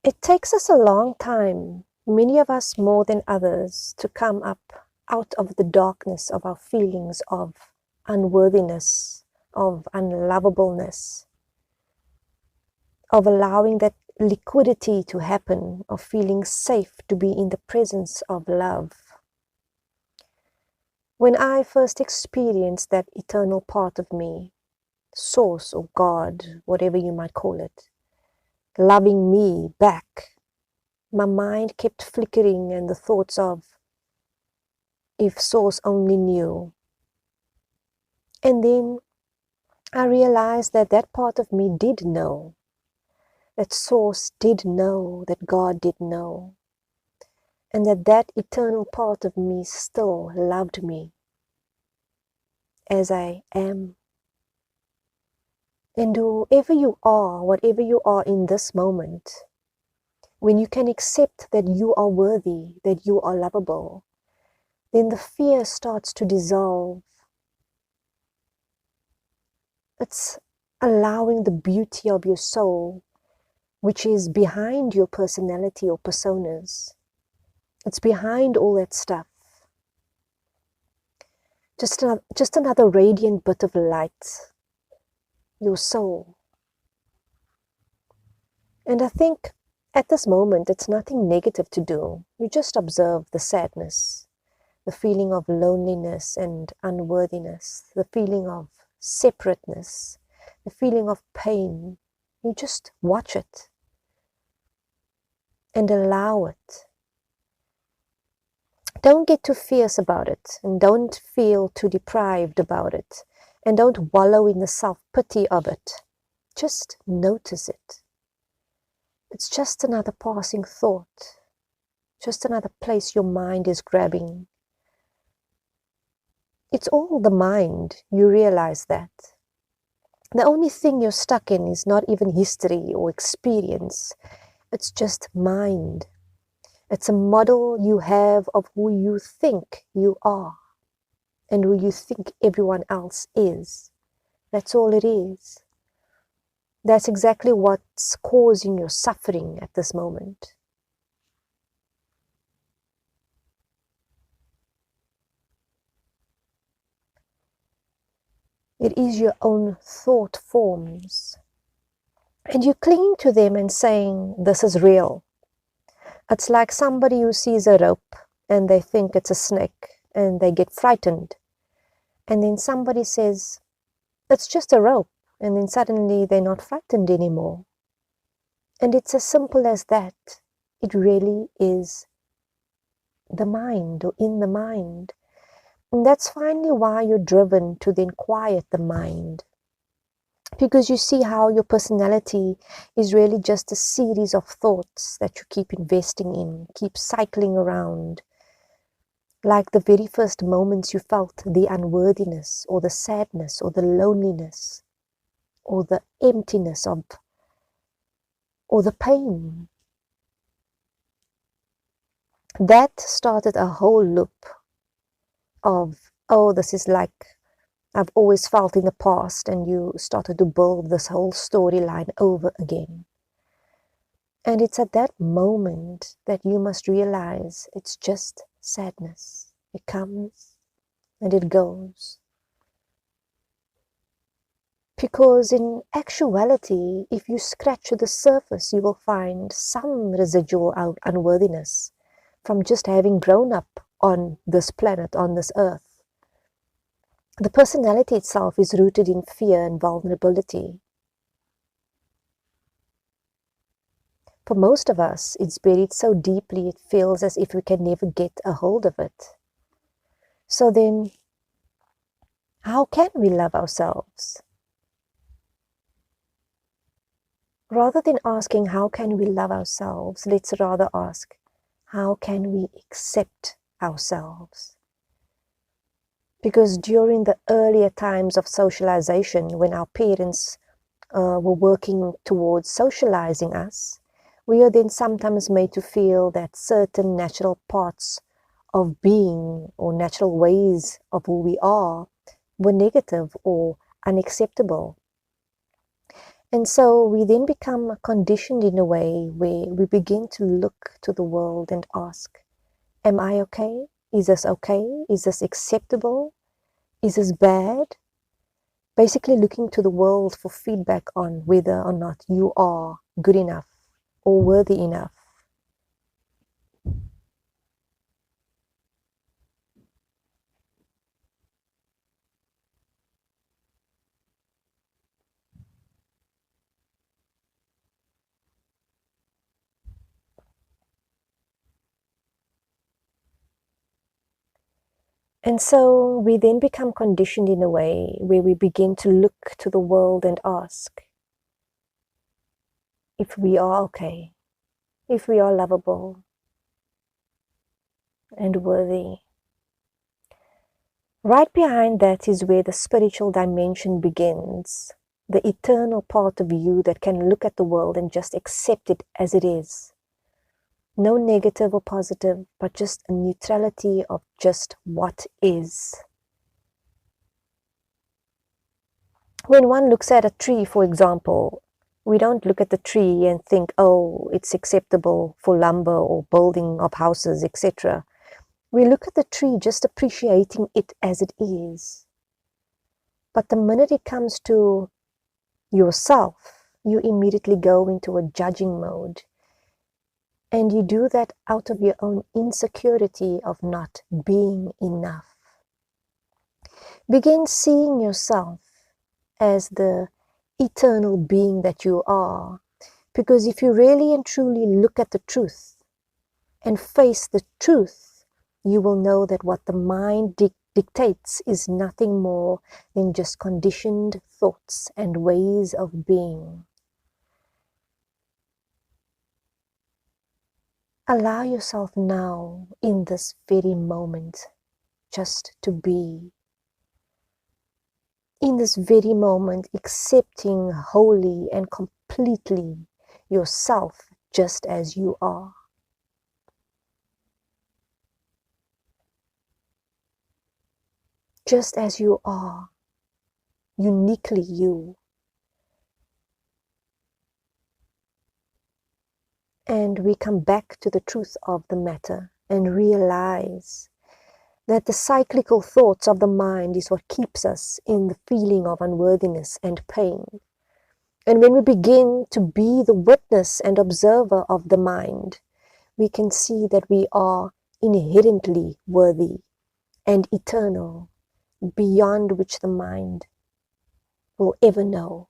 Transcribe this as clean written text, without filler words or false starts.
It takes us a long time, many of us more than others, to come up out of the darkness of our feelings of unworthiness, of unlovableness, of allowing that liquidity to happen, of feeling safe to be in the presence of love. When I first experienced that eternal part of me, Source or God, whatever you might call it, loving me back, my mind kept flickering, and the thoughts of, if Source only knew. And then I realized that that part of me did know, that Source did know, that God did know, and that that eternal part of me still loved me as I am. And whoever you are, whatever you are in this moment, when you can accept that you are worthy, that you are lovable, then the fear starts to dissolve. It's allowing the beauty of your soul, which is behind your personality or personas. It's behind all that stuff. Just another radiant bit of light, your soul. And I think at this moment, it's nothing negative to do. You just observe the sadness, the feeling of loneliness and unworthiness, the feeling of separateness, the feeling of pain. You just watch it and allow it. Don't get too fierce about it, and don't feel too deprived about it, and don't wallow in the self-pity of it. Just notice it. It's just another passing thought, just another place your mind is grabbing. It's all the mind, you realize that. The only thing you're stuck in is not even history or experience. It's just mind. It's a model you have of who you think you are and who you think everyone else is. That's all it is. That's exactly what's causing your suffering at this moment. It is your own thought forms. And you're clinging to them and saying, this is real. It's like somebody who sees a rope and they think it's a snake and they get frightened. And then somebody says, it's just a rope. And then suddenly they're not frightened anymore. And it's as simple as that. It really is the mind, or in the mind. And that's finally why you're driven to then quiet the mind. Because you see how your personality is really just a series of thoughts that you keep investing in, keep cycling around. Like the very first moments you felt the unworthiness, or the sadness, or the loneliness, or the emptiness of, or the pain. That started a whole loop of, oh, this is like I've always felt in the past, and you started to build this whole storyline over again. And it's at that moment that you must realize it's just sadness. It comes and it goes. Because in actuality, if you scratch the surface, you will find some residual unworthiness from just having grown up on this planet, on this earth. The personality itself is rooted in fear and vulnerability. For most of us, it's buried so deeply it feels as if we can never get a hold of it. So then, how can we love ourselves? Rather than asking how can we love ourselves, let's rather ask, how can we accept ourselves? Because during the earlier times of socialization, when our parents were working towards socializing us, we are then sometimes made to feel that certain natural parts of being or natural ways of who we are were negative or unacceptable. And so we then become conditioned in a way where we begin to look to the world and ask, am I okay? Is this okay? Is this acceptable? Is this bad? Basically looking to the world for feedback on whether or not you are good enough or worthy enough. And so we then become conditioned in a way where we begin to look to the world and ask if we are okay, if we are lovable and worthy. Right behind that is where the spiritual dimension begins, the eternal part of you that can look at the world and just accept it as it is. No negative or positive, but just a neutrality of just what is. When one looks at a tree, for example, we don't look at the tree and think, oh, it's acceptable for lumber or building of houses, etc. We look at the tree just appreciating it as it is. But the minute it comes to yourself, you immediately go into a judging mode. And you do that out of your own insecurity of not being enough. Begin seeing yourself as the eternal being that you are. Because if you really and truly look at the truth and face the truth, you will know that what the mind dictates is nothing more than just conditioned thoughts and ways of being. Allow yourself now, in this very moment, just to be. In this very moment, accepting wholly and completely yourself just as you are. Just as you are, uniquely you. And we come back to the truth of the matter and realize that the cyclical thoughts of the mind is what keeps us in the feeling of unworthiness and pain. And when we begin to be the witness and observer of the mind, we can see that we are inherently worthy and eternal, beyond which the mind will ever know.